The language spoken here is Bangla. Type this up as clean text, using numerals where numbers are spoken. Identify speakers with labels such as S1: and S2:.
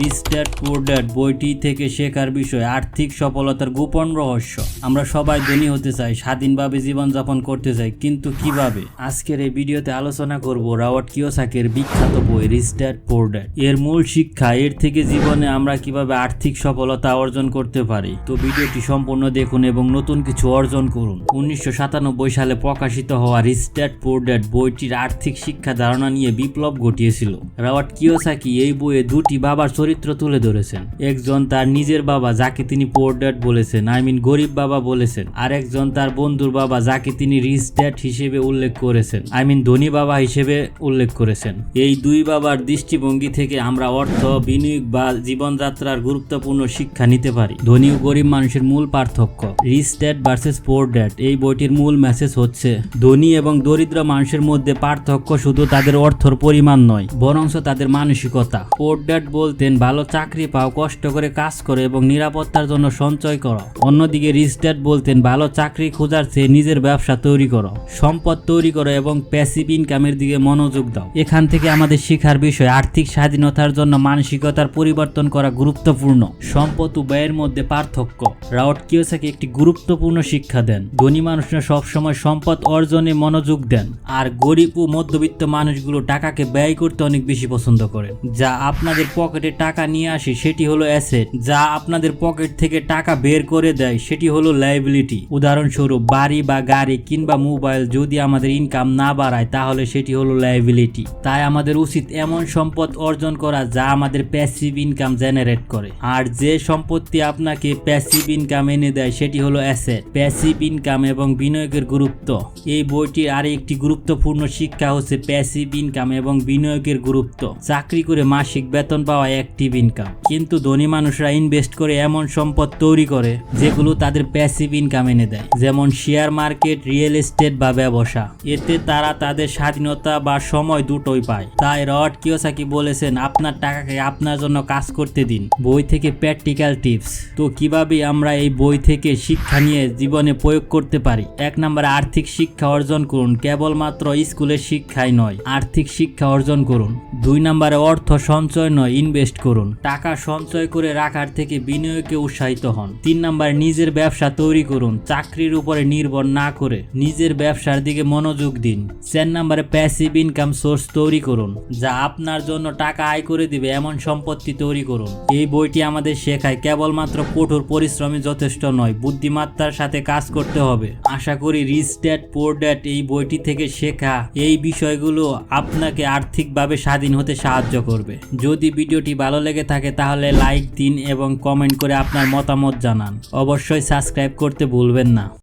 S1: রিচ ড্যাড পুয়ার ড্যাড বইটি থেকে শেখার বিষয় আর্থিক সফলতার গোপন রহস্য। আমরা সবাই ধনী হতে চাই, স্বাধীনভাবে জীবনযাপন করতে চাই, কিন্তু কিভাবে? আজকের এই ভিডিওতে আলোচনা করব রবার্ট কিওসাকির বিখ্যাত বই রিচ ড্যাড পুয়ার ড্যাড এর মূল শিক্ষা, এর থেকে জীবনে আমরা কিভাবে আর্থিক সফলতা অর্জন করতে পারি। তো ভিডিওটি সম্পূর্ণ দেখুন এবং নতুন কিছু অর্জন করুন। 1997 সালে প্রকাশিত হওয়া রিচ ড্যাড পুয়ার ড্যাড বইটির আর্থিক শিক্ষা ধারণা নিয়ে বিপ্লব ঘটিয়েছিল। রবার্ট কিওসাকি এই বইয়ে দুটি বাবার চরিত্র তুলে ধরেছেন। একজন তার নিজের বাবা, যাকে তিনি পুয়ার ড্যাড বলেছেন, গরিব বাবা বলেছেন, আর একজন তার বন্ধুর বাবা, যাকে তিনি রিচ ড্যাড হিসেবে উল্লেখ করেছেন, ধনী বাবা হিসেবে উল্লেখ করেছেন। এই দুই বাবার দৃষ্টিভঙ্গি থেকে আমরা অর্থ, বিনিয়োগ বা জীবনযাত্রার গুরুত্বপূর্ণ শিক্ষা নিতে পারি। ধনী ও গরিব মানুষের মূল পার্থক্য। Rich dad versus poor dad এই বইটির মূল মেসেজ হচ্ছে, ধনী এবং দরিদ্র মানুষের মধ্যে পার্থক্য শুধু তাদের অর্থর পরিমাণ নয়, বরং তাদের মানসিকতা। পুয়ার ড্যাড বলতেন, ভালো চাকরি পাও, কষ্ট করে কাজ করো এবং নিরাপত্তার জন্য সঞ্চয় করো। অন্যদিকে রিচ ড্যাড বলতেন, ভালো চাকরি খোঁজার চেয়ে নিজের ব্যবসা তৈরি করো, সম্পদ তৈরি করো এবং প্যাসিভ ইনকামের দিকে মনোযোগ দাও। এখান থেকে আমাদের শেখার বিষয়, আর্থিক স্বাধীনতার জন্য মানসিকতার পরিবর্তন করা গুরুত্বপূর্ণ। সম্পদ ও ব্যয়ের মধ্যে পার্থক্য। রবার্ট কিওসাকি একটি গুরুত্বপূর্ণ শিক্ষা দেন। ধনী মানুষরা সবসময় সম্পদ অর্জনে মনোযোগ দেন, আর গরিব ও মধ্যবিত্ত মানুষগুলো টাকাকে ব্যয় করতে অনেক বেশি পছন্দ করেন। যা আপনাদের পকেটে টাকা নিয়ে আসে সেটি হলো অ্যাসেট, যা আপনাদের পকেট থেকে টাকা বের করে দেয় সেটি হলো লায়াবিলিটি। উদাহরণস্বরূপ, বাড়ি বা গাড়ি কিংবা মোবাইল যদি আমাদের ইনকাম না বাড়ায় তাহলে সেটি হলো লায়াবিলিটি। তাই আমাদের উচিত এমন সম্পদ অর্জন করা যা আমাদের প্যাসিভ ইনকাম জেনারেট করে, আর যে সম্পত্তি আপনাকে প্যাসিভ ইনকাম এনে দেয় সেটি হলো অ্যাসেট। প্যাসিভ ইনকাম এবং বিনিয়োগের গুরুত্ব। এই বইটির আরো একটি গুরুত্বপূর্ণ শিক্ষা হচ্ছে প্যাসিভ ইনকাম এবং বিনিয়োগের গুরুত্ব। চাকরি করে মাসিক বেতন পাওয়া অ্যাক্টিভ ইনকাম, কিন্তু ধনী মানুষরা ইনভেস্ট করে এমন সম্পদ তৈরি করে যেগুলো তাদের প্যাসিভ ইনকাম এনে দেয়, যেমন শেয়ার মার্কেট, রিয়েল এস্টেট বা ব্যবসা। এতে তারা তাদের স্বাধীনতা বা সময় দুটোই পায়। তাই রবার্ট কিওসাকি বলেছেন, আপনার টাকাকে আপনার জন্য কাজ করতে দিন। বই থেকে প্র্যাকটিক্যাল টিপস। তো কিভাবে আমরা এই বই থেকে শিক্ষা নিয়ে জীবনে প্রয়োগ করতে পারি? 1 নম্বরে আর্থিক শিক্ষা অর্জন করুন। কেবলমাত্র স্কুলের শিক্ষাই নয়, আর্থিক শিক্ষা অর্জন করুন। 2 নম্বরে অর্থ সঞ্চয় নয়, ইনভেস্ট করুন। টাকা সঞ্চয় করে রাখার থেকে বিনিয়োগে উৎসাহিত হন। 3 নম্বরে নিজের ব্যবসা তৈরি করুন। চাকরির উপরে নির্ভর না করে নিজের ব্যবসার দিকে মনোযোগ দিন। 4 নম্বরে প্যাসিভ ইনকাম সোর্স তৈরি করুন, যা আপনার জন্য টাকা আয় করে দিবে এমন সম্পত্তি তৈরি করুন। এই বইটি আমাদের শেখায় কেবলমাত্র কঠোর পরিশ্রমই যথেষ্ট নয়, বুদ্ধিমত্তার সাথে কাজ করতে হবে। আশা করি রিচ ড্যাড পুয়ার ড্যাড এই বইটি থেকে শেখা এই বিষয়গুলো আপনাকে আর্থিকভাবে স্বাধীন হতে সাহায্য করবে। যদি ভিডিওটি ভালো লেগে থাকে তাহলে লাইক দিন এবং কমেন্ট করে আপনার মতামত জানান। অবশ্যই সাবস্ক্রাইব করতে ভুলবেন না।